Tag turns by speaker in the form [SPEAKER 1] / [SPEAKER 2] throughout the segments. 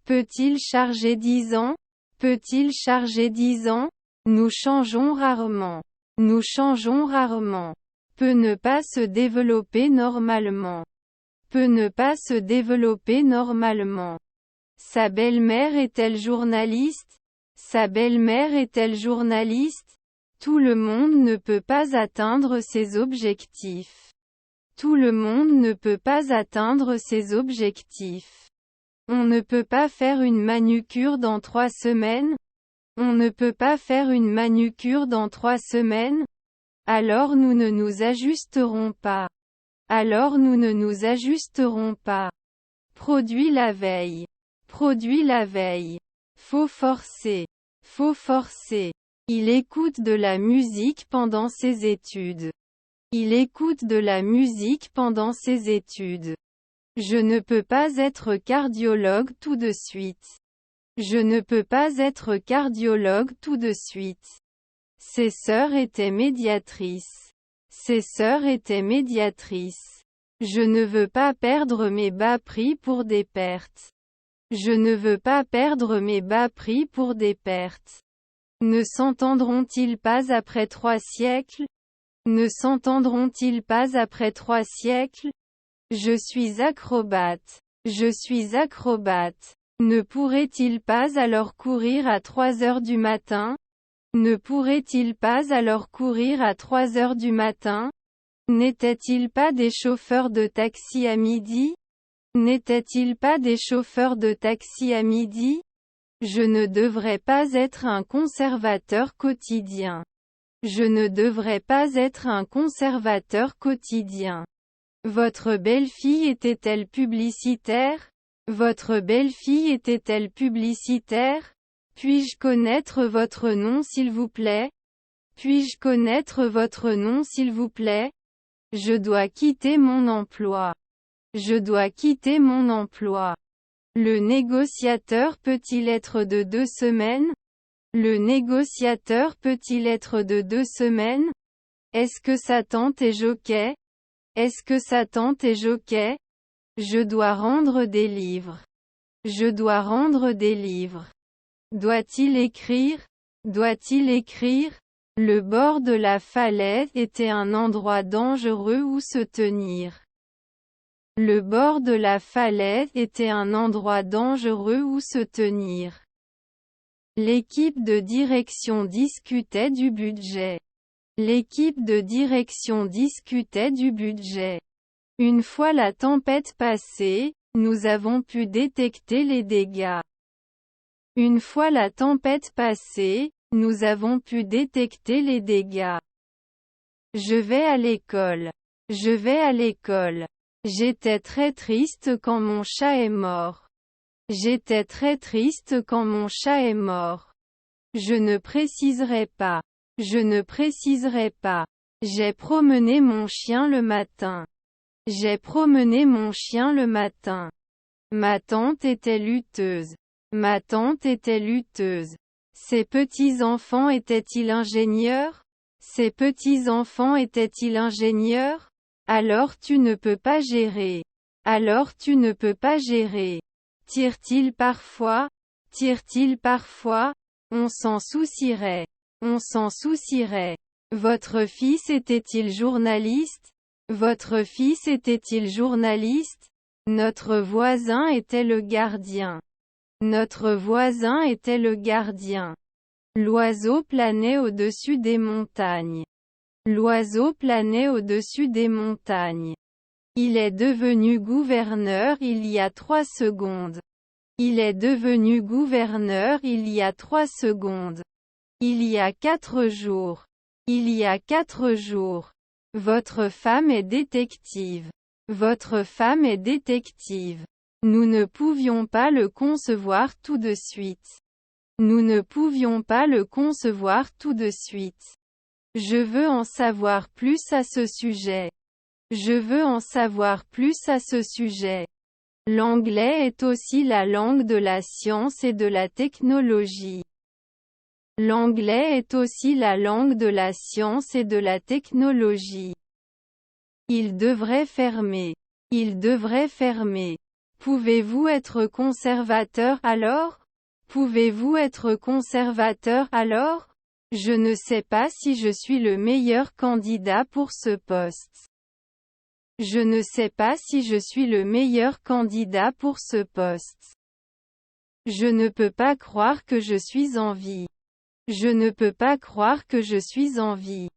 [SPEAKER 1] Peut-il charger 10 ans? Peut-il charger 10 ans? Nous changeons rarement. Nous changeons rarement. Peut ne pas se développer normalement. Peut ne pas se développer normalement. Sa belle-mère est-elle journaliste? Sa belle-mère est-elle journaliste? Tout le monde ne peut pas atteindre ses objectifs. Tout le monde ne peut pas atteindre ses objectifs. On ne peut pas faire une manucure dans 3 semaines? On ne peut pas faire une manucure dans 3 semaines? Alors nous ne nous ajusterons pas. Alors nous ne nous ajusterons pas. Produit la veille. Produit la veille. Faut forcer. Faut forcer. Il écoute de la musique pendant ses études. Il écoute de la musique pendant ses études. Je ne peux pas être cardiologue tout de suite. Je ne peux pas être cardiologue tout de suite. Ses sœurs étaient médiatrices. Ses sœurs étaient médiatrices. Je ne veux pas perdre mes bas prix pour des pertes. Je ne veux pas perdre mes bas prix pour des pertes. Ne s'entendront-ils pas après 3 siècles? Ne s'entendront-ils pas après 3 siècles? Je suis acrobate. Je suis acrobate. Ne pourrait-il pas alors courir à 3 heures du matin? Ne pourrait-il pas alors courir à 3 heures du matin? N'était-il pas des chauffeurs de taxi à midi? N'était-il pas des chauffeurs de taxi à midi? Je ne devrais pas être un conservateur quotidien. Je ne devrais pas être un conservateur quotidien. Votre belle-fille était-elle publicitaire? Votre belle-fille était-elle publicitaire? Puis-je connaître votre nom s'il vous plaît? Puis-je connaître votre nom s'il vous plaît? Je dois quitter mon emploi. Je dois quitter mon emploi. Le négociateur peut-il être de 2 semaines? Le négociateur peut-il être de 2 semaines? Est-ce que sa tante est jockey? Est-ce que sa tante est jockey? Je dois rendre des livres. Je dois rendre des livres. Doit-il écrire? Doit-il écrire? Le bord de la falaise était un endroit dangereux où se tenir. Le bord de la falaise était un endroit dangereux où se tenir. L'équipe de direction discutait du budget. L'équipe de direction discutait du budget. Une fois la tempête passée, nous avons pu détecter les dégâts. Une fois la tempête passée, nous avons pu détecter les dégâts. Je vais à l'école. Je vais à l'école. J'étais très triste quand mon chat est mort. J'étais très triste quand mon chat est mort. Je ne préciserai pas. Je ne préciserai pas. J'ai promené mon chien le matin. J'ai promené mon chien le matin. Ma tante était lutteuse. Ma tante était lutteuse. Ses petits-enfants étaient-ils ingénieurs? Ses petits-enfants étaient-ils ingénieurs? Alors tu ne peux pas gérer. Alors tu ne peux pas gérer. Tire-t-il parfois? Tire-t-il parfois? On s'en soucierait. On s'en soucierait. Votre fils était-il journaliste? Votre fils était-il journaliste? Notre voisin était le gardien. Notre voisin était le gardien. L'oiseau planait au-dessus des montagnes. L'oiseau planait au-dessus des montagnes. Il est devenu gouverneur il y a 3 secondes. Il est devenu gouverneur il y a 3 secondes. Il y a 4 jours. Il y a 4 jours. Votre femme est détective. Votre femme est détective. Nous ne pouvions pas le concevoir tout de suite. Nous ne pouvions pas le concevoir tout de suite. Je veux en savoir plus à ce sujet. Je veux en savoir plus à ce sujet. L'anglais est aussi la langue de la science et de la technologie. L'anglais est aussi la langue de la science et de la technologie. Il devrait fermer. Il devrait fermer. Pouvez-vous être conservateur alors? Pouvez-vous être conservateur alors? Je ne sais pas si je suis le meilleur candidat pour ce poste. Je ne sais pas si je suis le meilleur candidat pour ce poste. Je ne peux pas croire que je suis en vie. Je ne peux pas croire que je suis en vie.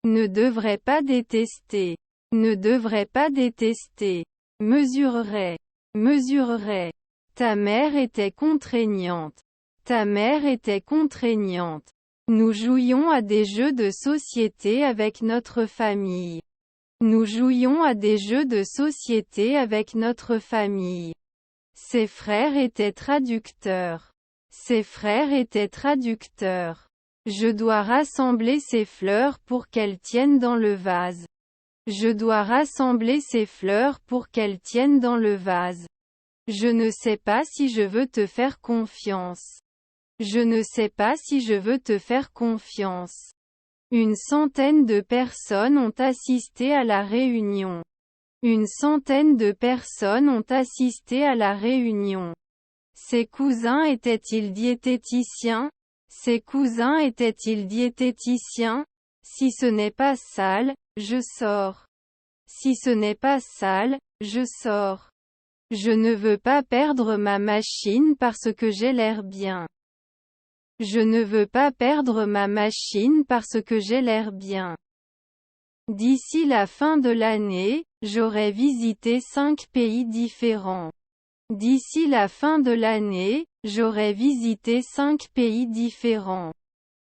[SPEAKER 1] Ne devrais pas détester. Ne devrais pas détester. Mesurerait. Mesurerait. Ta mère était contraignante. Ta mère était contraignante. Nous jouions à des jeux de société avec notre famille. Nous jouions à des jeux de société avec notre famille. Ses frères étaient traducteurs. Ses frères étaient traducteurs. Je dois rassembler ces fleurs pour qu'elles tiennent dans le vase. Je dois rassembler ces fleurs pour qu'elles tiennent dans le vase. Je ne sais pas si je veux te faire confiance. Je ne sais pas si je veux te faire confiance. Une centaine de personnes ont assisté à la réunion. Une centaine de personnes ont assisté à la réunion. Ses cousins étaient-ils diététiciens? Ses cousins étaient-ils diététiciens? Si ce n'est pas sale, je sors. Si ce n'est pas sale, je sors. Je ne veux pas perdre ma machine parce que j'ai l'air bien. Je ne veux pas perdre ma machine parce que j'ai l'air bien. D'ici la fin de l'année, j'aurai visité 5 pays différents. D'ici la fin de l'année, j'aurai visité 5 pays différents.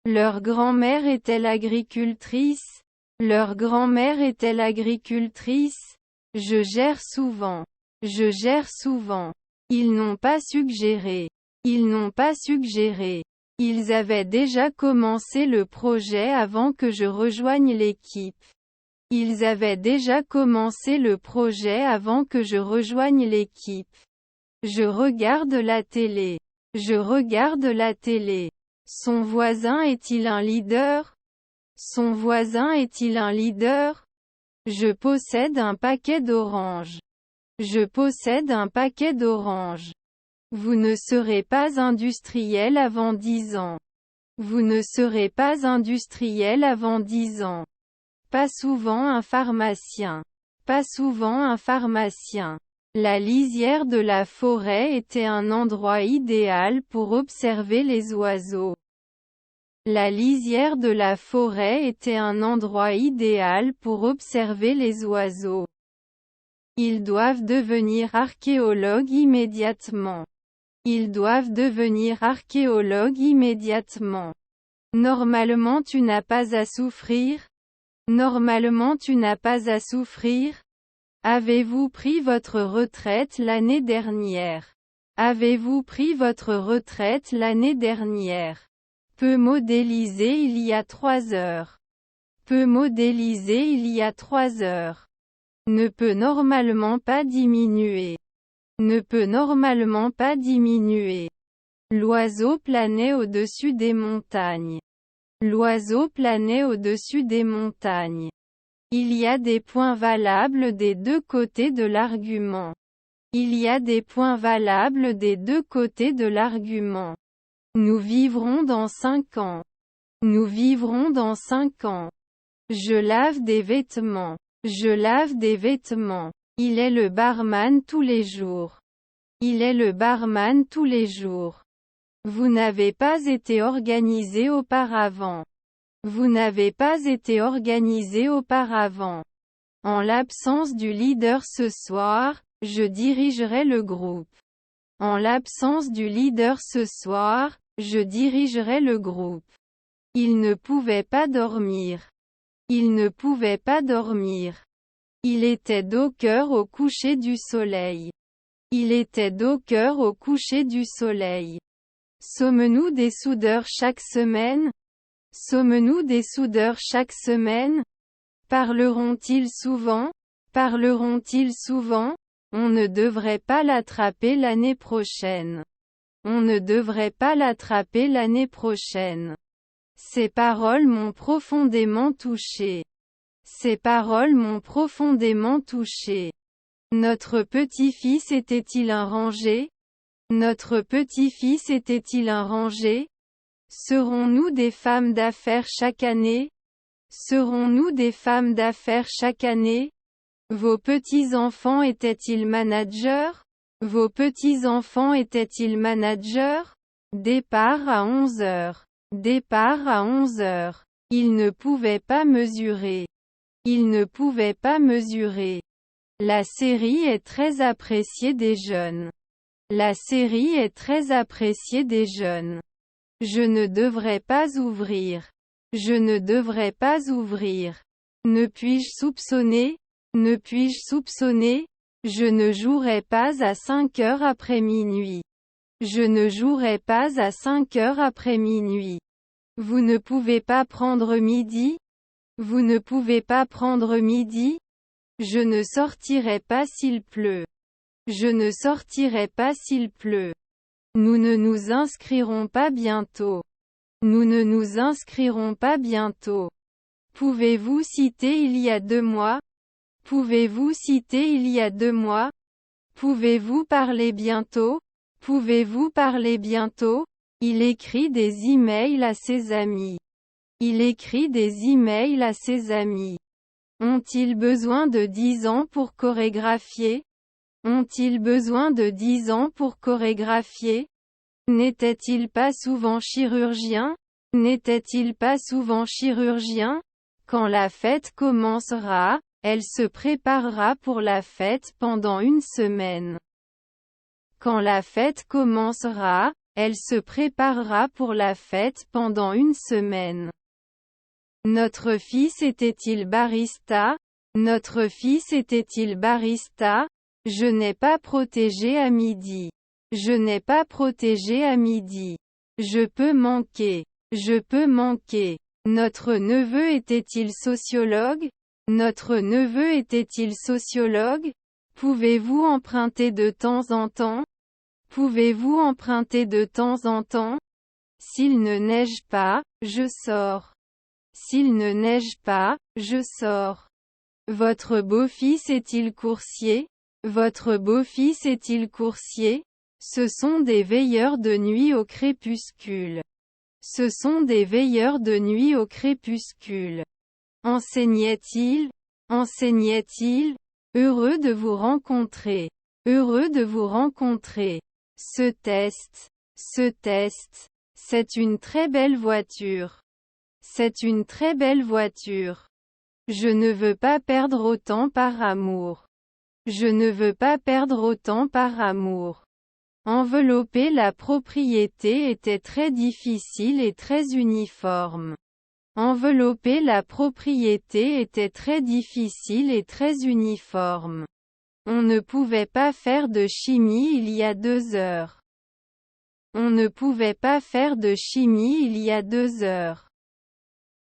[SPEAKER 1] Leur grand-mère était-elle agricultrice? Leur grand-mère était-elle agricultrice? Je gère souvent. Je gère souvent. Ils n'ont pas suggéré. Ils n'ont pas suggéré. Ils avaient déjà commencé le projet avant que je rejoigne l'équipe. Ils avaient déjà commencé le projet avant que je rejoigne l'équipe. Je regarde la télé. Je regarde la télé. Son voisin est-il un leader? Son voisin est-il un leader? Je possède un paquet d'oranges. Je possède un paquet d'oranges. Vous ne serez pas industriel avant 10 ans. Vous ne serez pas industriel avant 10 ans. Pas souvent un pharmacien. Pas souvent un pharmacien. La lisière de la forêt était un endroit idéal pour observer les oiseaux. La lisière de la forêt était un endroit idéal pour observer les oiseaux. Ils doivent devenir archéologues immédiatement. Ils doivent devenir archéologues immédiatement. Normalement tu n'as pas à souffrir. Normalement tu n'as pas à souffrir. Avez-vous pris votre retraite l'année dernière? Avez-vous pris votre retraite l'année dernière? Peu modélisé il y a 3 heures. Peu modélisé il y a 3 heures. Ne peut normalement pas diminuer. Ne peut normalement pas diminuer. L'oiseau planait au-dessus des montagnes. L'oiseau planait au-dessus des montagnes. Il y a des points valables des deux côtés de l'argument. Il y a des points valables des deux côtés de l'argument. Nous vivrons dans 5 ans. Nous vivrons dans 5 ans. Je lave des vêtements. Je lave des vêtements. Il est le barman tous les jours. Il est le barman tous les jours. Vous n'avez pas été organisé auparavant. Vous n'avez pas été organisé auparavant. En l'absence du leader ce soir, je dirigerai le groupe. En l'absence du leader ce soir, je dirigerai le groupe. Il ne pouvait pas dormir. Il ne pouvait pas dormir. Il était docker au coucher du soleil. Il était docker au coucher du soleil. Sommes-nous des soudeurs chaque semaine? Sommes-nous des soudeurs chaque semaine? Parleront-ils souvent? Parleront-ils souvent? On ne devrait pas l'attraper l'année prochaine. On ne devrait pas l'attraper l'année prochaine. Ces paroles m'ont profondément touché. Ces paroles m'ont profondément touché. Notre petit-fils était-il un rangé? Notre petit-fils était-il un rangé? Serons-nous des femmes d'affaires chaque année? Serons-nous des femmes d'affaires chaque année? Vos petits-enfants étaient-ils managers? Vos petits-enfants étaient-ils managers? Départ à 11 heures. Départ à 11 heures. Il ne pouvait pas mesurer. Il ne pouvait pas mesurer. La série est très appréciée des jeunes. La série est très appréciée des jeunes. Je ne devrais pas ouvrir. Je ne devrais pas ouvrir. Ne puis-je soupçonner? Ne puis-je soupçonner? Je ne jouerai pas à 5 heures après minuit. Je ne jouerai pas à 5 heures après minuit. Vous ne pouvez pas prendre midi? Vous ne pouvez pas prendre midi? Je ne sortirai pas s'il pleut. Je ne sortirai pas s'il pleut. Nous ne nous inscrirons pas bientôt. Nous ne nous inscrirons pas bientôt. Pouvez-vous citer il y a 2 mois? Pouvez-vous citer il y a 2 mois? Pouvez-vous parler bientôt? Pouvez-vous parler bientôt? Il écrit des emails à ses amis. Il écrit des emails à ses amis. Ont-ils besoin de 10 ans pour chorégraphier? Ont-ils besoin de 10 ans pour chorégraphier? N'était-il pas souvent chirurgien? N'était-il pas souvent chirurgien? Quand la fête commencera, elle se préparera pour la fête pendant 1 semaine. Quand la fête commencera, elle se préparera pour la fête pendant 1 semaine. Notre fils était-il barista? Notre fils était-il barista? Je n'ai pas protégé à midi. Je n'ai pas protégé à midi. Je peux manquer. Je peux manquer. Notre neveu était-il sociologue? Notre neveu était-il sociologue? Pouvez-vous emprunter de temps en temps? Pouvez-vous emprunter de temps en temps? S'il ne neige pas, je sors. S'il ne neige pas, je sors. Votre beau-fils est-il coursier? Votre beau-fils est-il coursier? Ce sont des veilleurs de nuit au crépuscule. Ce sont des veilleurs de nuit au crépuscule. Enseignait-il? Enseignait-il? Heureux de vous rencontrer. Heureux de vous rencontrer. Ce test. C'est une très belle voiture. C'est une très belle voiture. Je ne veux pas perdre autant par amour. Je ne veux pas perdre autant par amour. Envelopper la propriété était très difficile et très uniforme. Envelopper la propriété était très difficile et très uniforme. On ne pouvait pas faire de chimie il y a 2 heures. On ne pouvait pas faire de chimie il y a 2 heures.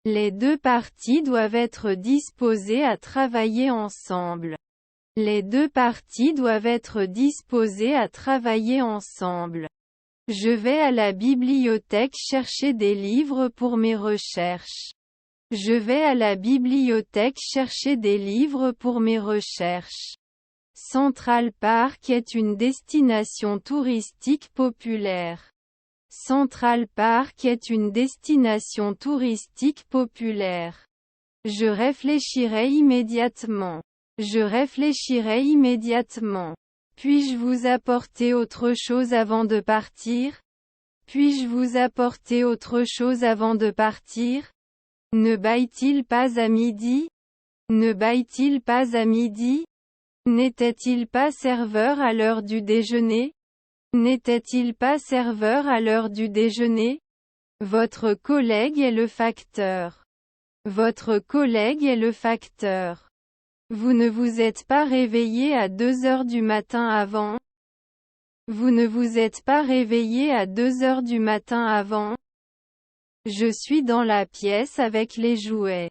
[SPEAKER 1] Les 2 parties doivent être disposées à travailler ensemble. Les 2 parties doivent être disposées à travailler ensemble. Je vais à la bibliothèque chercher des livres pour mes recherches. Je vais à la bibliothèque chercher des livres pour mes recherches. Central Park est une destination touristique populaire. Central Park est une destination touristique populaire. Je réfléchirai immédiatement. Je réfléchirai immédiatement. Puis-je vous apporter autre chose avant de partir? Puis-je vous apporter autre chose avant de partir? Ne bâille-t-il pas à midi? Ne bâille-t-il pas à midi? N'était-il pas serveur à l'heure du déjeuner? N'était-il pas serveur à l'heure du déjeuner? Votre collègue est le facteur. Votre collègue est le facteur. Vous ne vous êtes pas réveillé à 2 heures du matin avant? Vous ne vous êtes pas réveillé à 2 heures du matin avant? Je suis dans la pièce avec les jouets.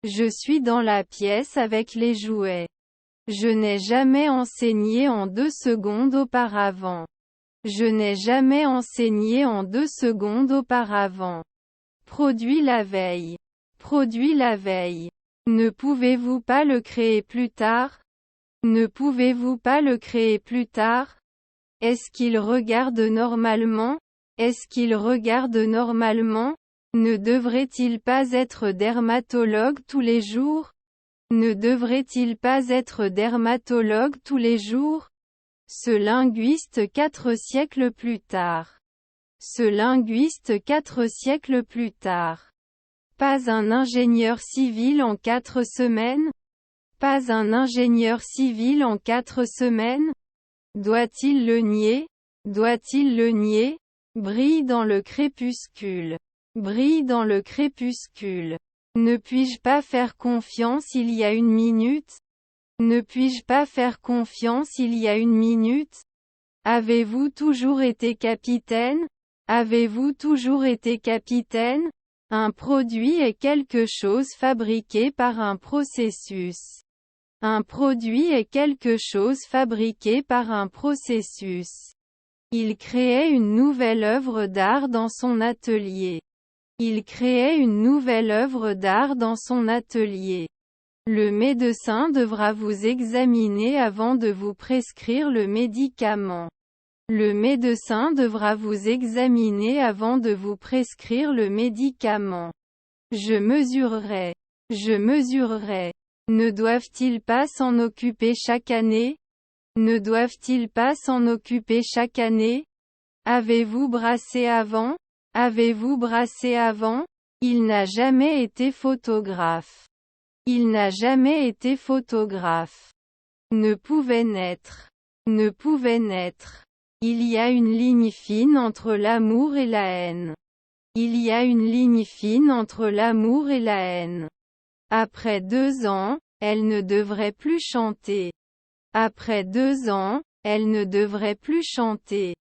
[SPEAKER 1] Je suis dans la pièce avec les jouets. Je n'ai jamais enseigné en 2 secondes auparavant. Je n'ai jamais enseigné en 2 secondes auparavant. Produit la veille. Produit la veille. Ne pouvez-vous pas le créer plus tard? Ne pouvez-vous pas le créer plus tard? Est-ce qu'il regarde normalement? Est-ce qu'il regarde normalement? Ne devrait-il pas être dermatologue tous les jours? Ne devrait-il pas être dermatologue tous les jours? Ce linguiste 4 siècles plus tard. Ce linguiste 4 siècles plus tard. Pas un ingénieur civil en 4 semaines? Pas un ingénieur civil en 4 semaines? Doit-il le nier? Doit-il le nier? Brille dans le crépuscule. Brille dans le crépuscule. Ne puis-je pas faire confiance il y a une minute? Ne puis-je pas faire confiance il y a une minute? Avez-vous toujours été capitaine? Avez-vous toujours été capitaine? Un produit est quelque chose fabriqué par un processus. Un produit est quelque chose fabriqué par un processus. Il créait une nouvelle œuvre d'art dans son atelier. Il créait une nouvelle œuvre d'art dans son atelier. Le médecin devra vous examiner avant de vous prescrire le médicament. Le médecin devra vous examiner avant de vous prescrire le médicament. Je mesurerai. Je mesurerai. Ne doivent-ils pas s'en occuper chaque année? Ne doivent-ils pas s'en occuper chaque année? Avez-vous brassé avant? Avez-vous brassé avant? Il n'a jamais été photographe. Il n'a jamais été photographe. Ne pouvait naître. Ne pouvait naître. Il y a une ligne fine entre l'amour et la haine. Il y a une ligne fine entre l'amour et la haine. Après 2 ans, elle ne devrait plus chanter. Après 2 ans, elle ne devrait plus chanter.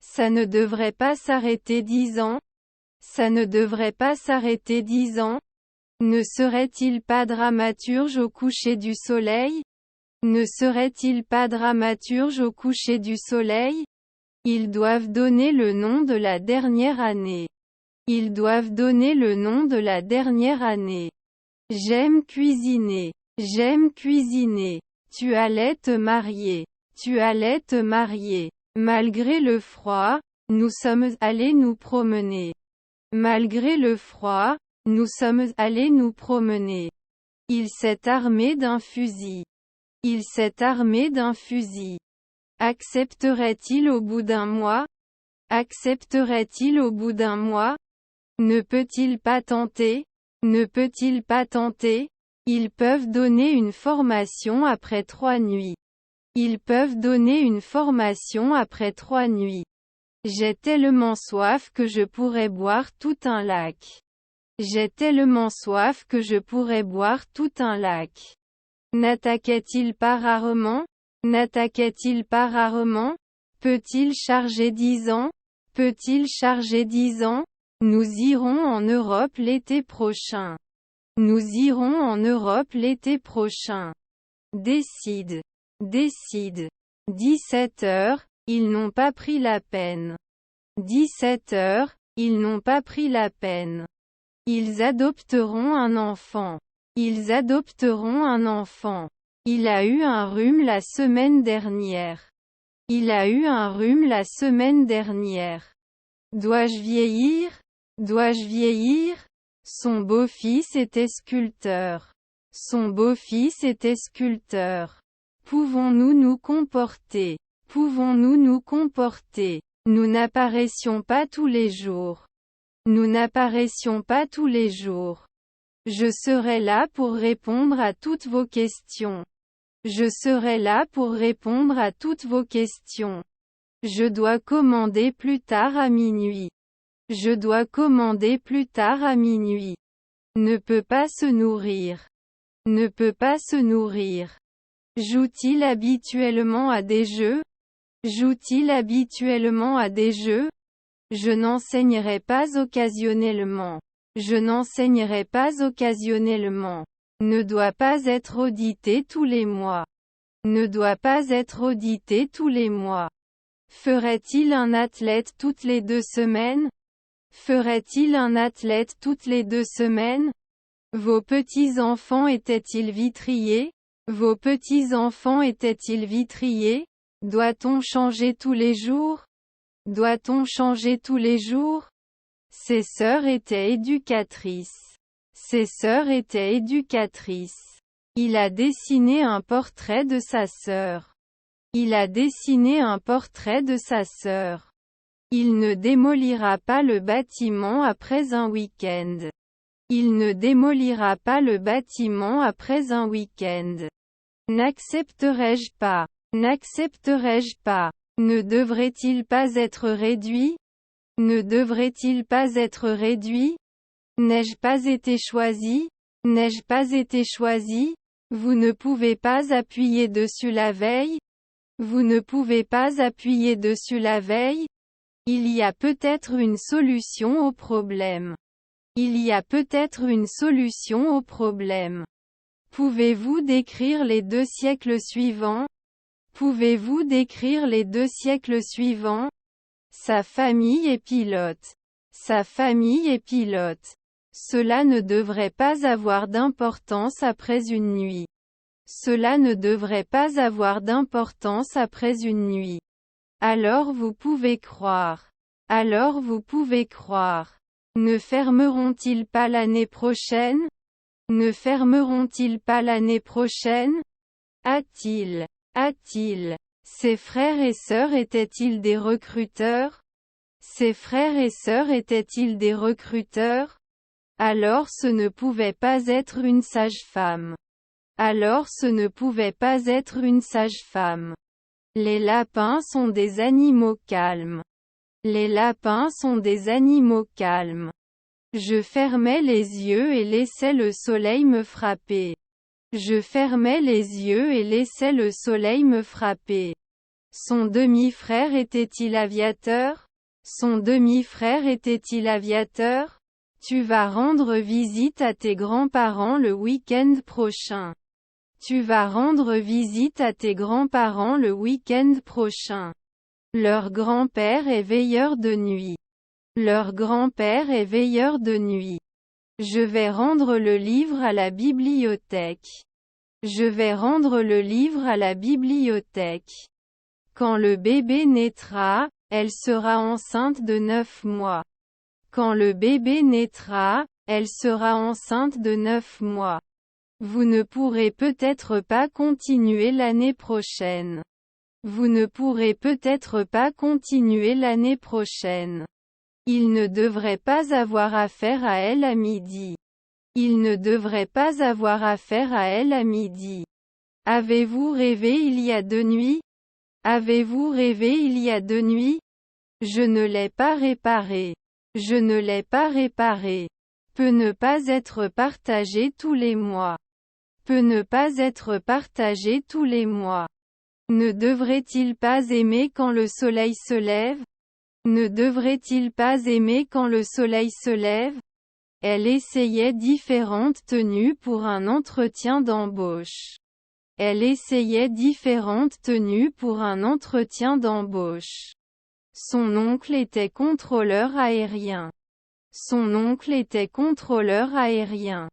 [SPEAKER 1] Ça ne devrait pas s'arrêter 10 ans? Ça ne devrait pas s'arrêter 10 ans? Ne serait-il pas dramaturge au coucher du soleil? Ne serait-il pas dramaturge au coucher du soleil? Ils doivent donner le nom de la dernière année. Ils doivent donner le nom de la dernière année. J'aime cuisiner. J'aime cuisiner. Tu allais te marier. Tu allais te marier. Malgré le froid, nous sommes allés nous promener. Malgré le froid, nous sommes allés nous promener. Il s'est armé d'un fusil. Il s'est armé d'un fusil. Accepterait-il au bout d'un mois? Accepterait-il au bout d'un mois? Ne peut-il pas tenter? Ne peut-il pas tenter? Ils peuvent donner une formation après 3 nuits. Ils peuvent donner une formation après 3 nuits. J'ai tellement soif que je pourrais boire tout un lac. J'ai tellement soif que je pourrais boire tout un lac. N'attaquait-il pas rarement? N'attaquait-il pas rarement? Peut-il charger 10 ans? Peut-il charger 10 ans? Nous irons en Europe l'été prochain. Nous irons en Europe l'été prochain. Décide. Décide. 17 heures, ils n'ont pas pris la peine. 17 heures, ils n'ont pas pris la peine. Ils adopteront un enfant. Ils adopteront un enfant. Il a eu un rhume la semaine dernière. Il a eu un rhume la semaine dernière. Dois-je vieillir? Dois-je vieillir? Son beau-fils était sculpteur. Son beau-fils était sculpteur. Pouvons-nous nous comporter? Pouvons-nous nous comporter? Nous n'apparaissions pas tous les jours. Nous n'apparaissions pas tous les jours. Je serai là pour répondre à toutes vos questions. Je serai là pour répondre à toutes vos questions. Je dois commander plus tard à minuit. Je dois commander plus tard à minuit. Ne peut pas se nourrir. Ne peut pas se nourrir. Joue-t-il habituellement à des jeux? Joue-t-il habituellement à des jeux? Je n'enseignerai pas occasionnellement. Je n'enseignerai pas occasionnellement. Ne doit pas être audité tous les mois. Ne doit pas être audité tous les mois. Ferait-il un athlète toutes les 2 semaines? Ferait-il un athlète toutes les 2 semaines? Vos petits-enfants étaient-ils vitriers? Vos petits-enfants étaient-ils vitriers? Doit-on changer tous les jours? Doit-on changer tous les jours? Ses sœurs étaient éducatrices. Ses sœurs étaient éducatrices. Il a dessiné un portrait de sa sœur. Il a dessiné un portrait de sa sœur. Il ne démolira pas le bâtiment après un week-end. Il ne démolira pas le bâtiment après un week-end. N'accepterai-je pas? N'accepterai-je pas? Ne devrait-il pas être réduit? Ne devrait-il pas être réduit? N'ai-je pas été choisi? N'ai-je pas été choisi? Vous ne pouvez pas appuyer dessus la veille? Vous ne pouvez pas appuyer dessus la veille? Il y a peut-être une solution au problème. Il y a peut-être une solution au problème. Pouvez-vous décrire les 2 siècles suivants? Pouvez-vous décrire les 2 siècles suivants? Sa famille est pilote. Sa famille est pilote. Cela ne devrait pas avoir d'importance après une nuit. Cela ne devrait pas avoir d'importance après une nuit. Alors vous pouvez croire. Alors vous pouvez croire. Ne fermeront-ils pas l'année prochaine? Ne fermeront-ils pas l'année prochaine? A-t-il? Ses frères et sœurs étaient-ils des recruteurs? Ses frères et sœurs étaient-ils des recruteurs? Alors ce ne pouvait pas être une sage-femme. Alors ce ne pouvait pas être une sage-femme. Les lapins sont des animaux calmes. Les lapins sont des animaux calmes. Je fermais les yeux et laissais le soleil me frapper. Je fermais les yeux et laissais le soleil me frapper. Son demi-frère était-il aviateur? Son demi-frère était-il aviateur? Tu vas rendre visite à tes grands-parents le week-end prochain. Tu vas rendre visite à tes grands-parents le week-end prochain. Leur grand-père est veilleur de nuit. Leur grand-père est veilleur de nuit. Je vais rendre le livre à la bibliothèque. Je vais rendre le livre à la bibliothèque. Quand le bébé naîtra, elle sera enceinte de 9 mois. Quand le bébé naîtra, elle sera enceinte de 9 mois. Vous ne pourrez peut-être pas continuer l'année prochaine. Vous ne pourrez peut-être pas continuer l'année prochaine. Il ne devrait pas avoir affaire à elle à midi. Il ne devrait pas avoir affaire à elle à midi. Avez-vous rêvé il y a 2 nuits? Avez-vous rêvé il y a 2 nuits? Je ne l'ai pas réparé. Je ne l'ai pas réparé. Peut ne pas être partagé tous les mois. Peut ne pas être partagé tous les mois. Ne devrait-il pas aimer quand le soleil se lève? Ne devrait-il pas aimer quand le soleil se lève? Elle essayait différentes tenues pour un entretien d'embauche. Elle essayait différentes tenues pour un entretien d'embauche. Son oncle était contrôleur aérien. Son oncle était contrôleur aérien.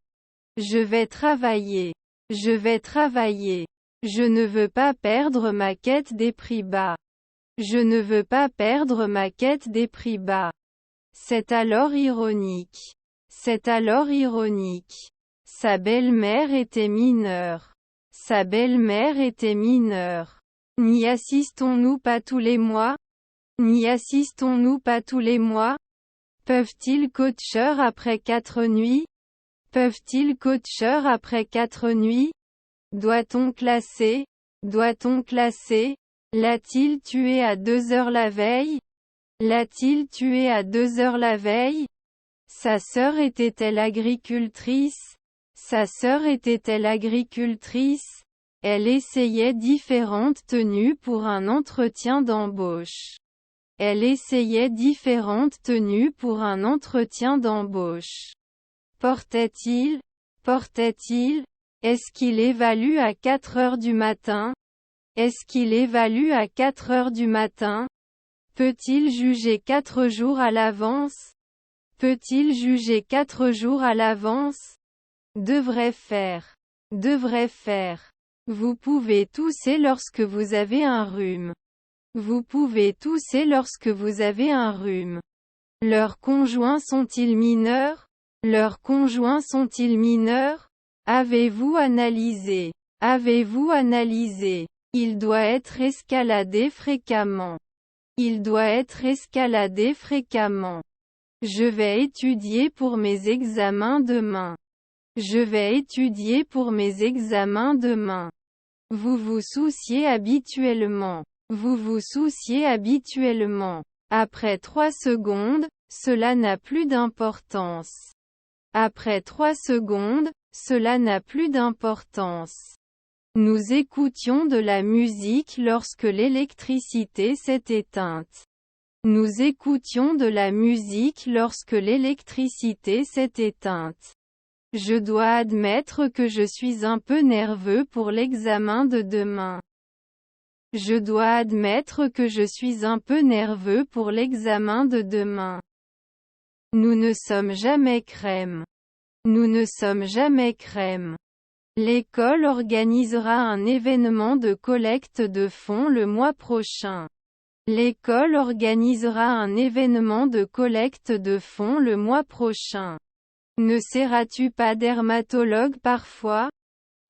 [SPEAKER 1] Je vais travailler. Je vais travailler. Je ne veux pas perdre ma quête des prix bas. Je ne veux pas perdre ma quête des prix bas. C'est alors ironique. C'est alors ironique. Sa belle-mère était mineure. Sa belle-mère était mineure. N'y assistons-nous pas tous les mois? N'y assistons-nous pas tous les mois? Peuvent-ils coacheur après 4 nuits? Peuvent-ils coacheur après 4 nuits? Doit-on classer? Doit-on classer? L'a-t-il tué à 2 heures la veille? L'a-t-il tué à 2 heures la veille? Sa sœur était-elle agricultrice? Sa sœur était-elle agricultrice? Elle essayait différentes tenues pour un entretien d'embauche. Elle essayait différentes tenues pour un entretien d'embauche. Portait-il? Portait-il? Est-ce qu'il évalue à 4 heures du matin? Est-ce qu'il évalue à 4 heures du matin? Peut-il juger 4 jours à l'avance? Peut-il juger 4 jours à l'avance? Devrait faire. Devrait faire. Vous pouvez tousser lorsque vous avez un rhume. Vous pouvez tousser lorsque vous avez un rhume. Leurs conjoints sont-ils mineurs? Leurs conjoints sont-ils mineurs? Avez-vous analysé? Avez-vous analysé? Il doit être escaladé fréquemment. Il doit être escaladé fréquemment. Je vais étudier pour mes examens demain. Je vais étudier pour mes examens demain. Vous vous souciez habituellement. Vous vous souciez habituellement. Après 3 secondes, cela n'a plus d'importance. Après 3 secondes, cela n'a plus d'importance. Nous écoutions de la musique lorsque l'électricité s'est éteinte. Nous écoutions de la musique lorsque l'électricité s'est éteinte. Je dois admettre que je suis un peu nerveux pour l'examen de demain. Je dois admettre que je suis un peu nerveux pour l'examen de demain. Nous ne sommes jamais crème. Nous ne sommes jamais crème. L'école organisera un événement de collecte de fonds le mois prochain. L'école organisera un événement de collecte de fonds le mois prochain. Ne seras-tu pas dermatologue parfois?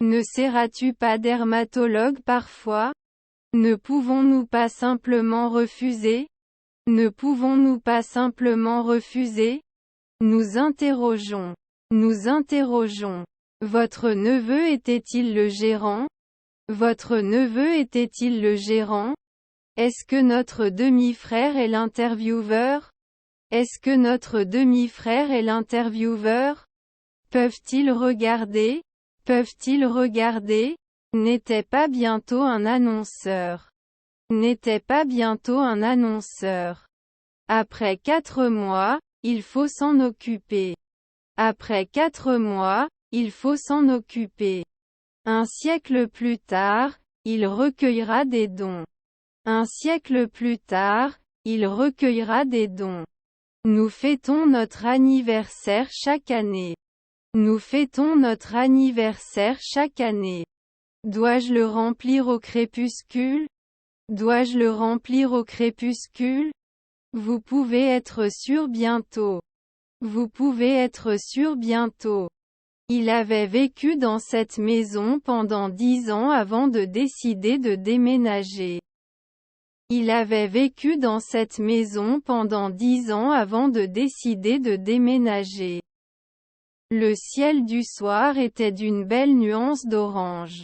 [SPEAKER 1] Ne seras-tu pas dermatologue parfois? Ne pouvons-nous pas simplement refuser? Ne pouvons-nous pas simplement refuser? Nous interrogeons. Nous interrogeons. Votre neveu était-il le gérant? Votre neveu était-il le gérant? Est-ce que notre demi-frère est l'intervieweur? Est-ce que notre demi-frère est l'intervieweur? Peuvent-ils regarder? Peuvent-ils regarder? N'était pas bientôt un annonceur. N'était pas bientôt un annonceur. Après 4 mois, il faut s'en occuper. Après 4 mois, il faut s'en occuper. Un siècle plus tard, il recueillera des dons. Un siècle plus tard, il recueillera des dons. Nous fêtons notre anniversaire chaque année. Nous fêtons notre anniversaire chaque année. Dois-je le remplir au crépuscule? Dois-je le remplir au crépuscule? Vous pouvez être sûr bientôt. Vous pouvez être sûr bientôt. Il avait vécu dans cette maison pendant 10 ans avant de décider de déménager. Il avait vécu dans cette maison pendant 10 ans avant de décider de déménager. Le ciel du soir était d'une belle nuance d'orange.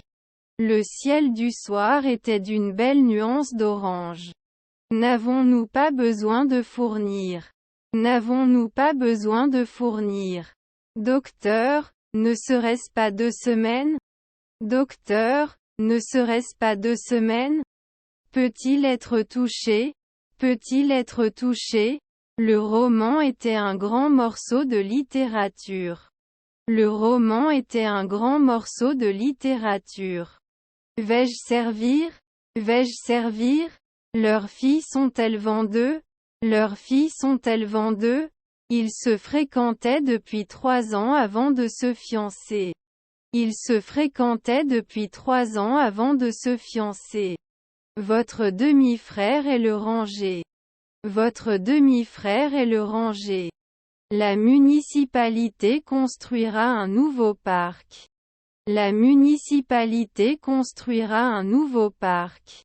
[SPEAKER 1] Le ciel du soir était d'une belle nuance d'orange. N'avons-nous pas besoin de fournir? N'avons-nous pas besoin de fournir? Docteur, ne serait-ce pas 2 semaines? Docteur, ne serait-ce pas 2 semaines? Peut-il être touché? Peut-il être touché? Le roman était un grand morceau de littérature. Le roman était un grand morceau de littérature. Vais-je servir? Vais-je servir? Leurs filles sont-elles vendeuses? Leurs filles sont-elles vendeuses? Ils se fréquentaient depuis 3 ans avant de se fiancer. Ils se fréquentaient depuis 3 ans avant de se fiancer. Votre demi-frère est le ranger. Votre demi-frère est le ranger. La municipalité construira un nouveau parc. La municipalité construira un nouveau parc.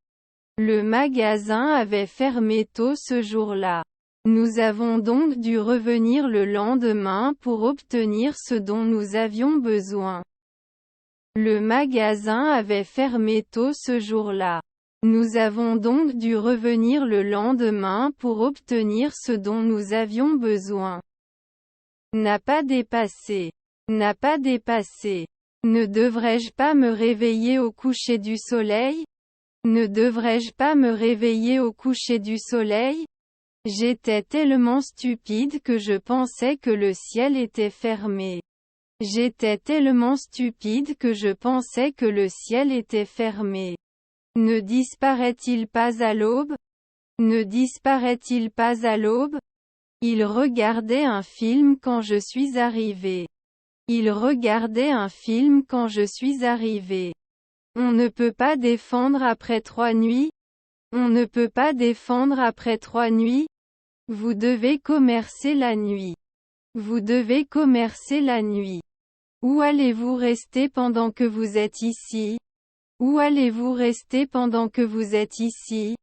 [SPEAKER 1] Le magasin avait fermé tôt ce jour-là. Nous avons donc dû revenir le lendemain pour obtenir ce dont nous avions besoin. Le magasin avait fermé tôt ce jour-là. Nous avons donc dû revenir le lendemain pour obtenir ce dont nous avions besoin. N'a pas dépassé. N'a pas dépassé. Ne devrais-je pas me réveiller au coucher du soleil? Ne devrais-je pas me réveiller au coucher du soleil? J'étais tellement stupide que je pensais que le ciel était fermé. J'étais tellement stupide que je pensais que le ciel était fermé. Ne disparaît-il pas à l'aube? Ne disparaît-il pas à l'aube? Il regardait un film quand je suis arrivé. Il regardait un film quand je suis arrivé. On ne peut pas défendre après 3 nuits. On ne peut pas défendre après 3 nuits. Vous devez commercer la nuit. Vous devez commercer la nuit. Où allez-vous rester pendant que vous êtes ici? Où allez-vous rester pendant que vous êtes ici?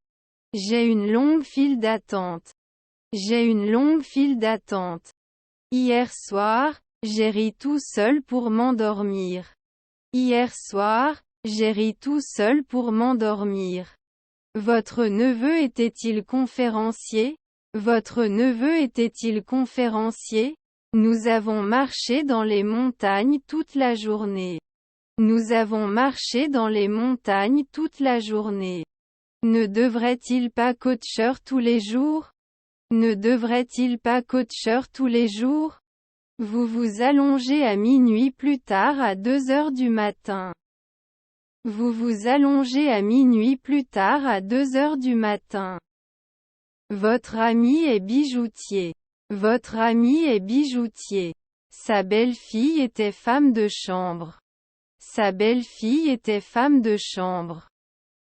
[SPEAKER 1] J'ai une longue file d'attente. J'ai une longue file d'attente. Hier soir, j'ai ri tout seul pour m'endormir. Hier soir, j'ai ri tout seul pour m'endormir. Votre neveu était-il conférencier? Votre neveu était-il conférencier? Nous avons marché dans les montagnes toute la journée. Nous avons marché dans les montagnes toute la journée. Ne devrait-il pas coacher tous les jours? Ne devrait-il pas coacher tous les jours? Vous vous allongez à minuit plus tard à 2 heures du matin. Vous vous allongez à minuit plus tard à 2 heures du matin. Votre ami est bijoutier. Votre ami est bijoutier. Sa belle-fille était femme de chambre. Sa belle-fille était femme de chambre.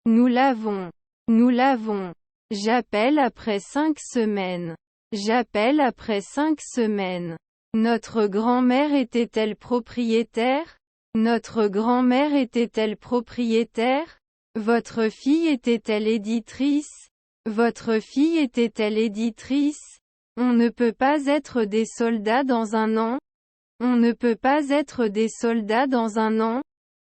[SPEAKER 1] Nous l'avons. Nous l'avons. J'appelle après 5 semaines. J'appelle après 5 semaines. Notre grand-mère était-elle propriétaire? Notre grand-mère était-elle propriétaire? Votre fille était-elle éditrice? Votre fille était-elle éditrice? On ne peut pas être des soldats dans un an. On ne peut pas être des soldats dans un an.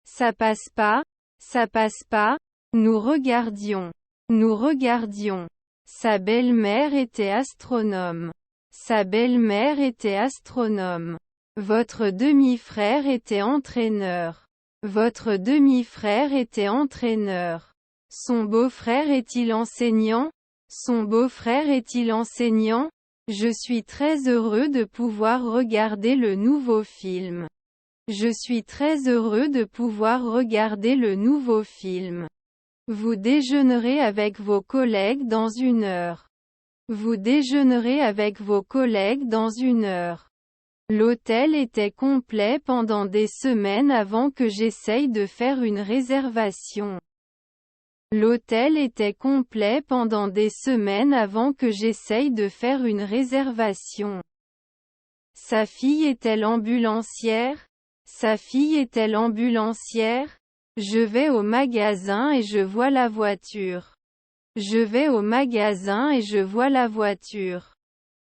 [SPEAKER 1] Ça passe pas. Ça passe pas. Nous regardions. Nous regardions. Sa belle-mère était astronome. Sa belle-mère était astronome. Votre demi-frère était entraîneur. Votre demi-frère était entraîneur. Son beau-frère est-il enseignant? Son beau-frère est-il enseignant? Je suis très heureux de pouvoir regarder le nouveau film. Je suis très heureux de pouvoir regarder le nouveau film. Vous déjeunerez avec vos collègues dans 1 heure. Vous déjeunerez avec vos collègues dans 1 heure. L'hôtel était complet pendant des semaines avant que j'essaye de faire une réservation. L'hôtel était complet pendant des semaines avant que j'essaye de faire une réservation. Sa fille est-elle ambulancière? Sa fille est-elle ambulancière? Je vais au magasin et je vois la voiture. Je vais au magasin et je vois la voiture.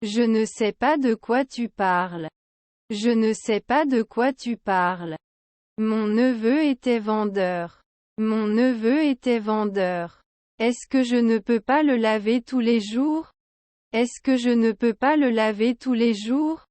[SPEAKER 1] Je ne sais pas de quoi tu parles. Je ne sais pas de quoi tu parles. Mon neveu était vendeur. Mon neveu était vendeur. Est-ce que je ne peux pas le laver tous les jours? Est-ce que je ne peux pas le laver tous les jours?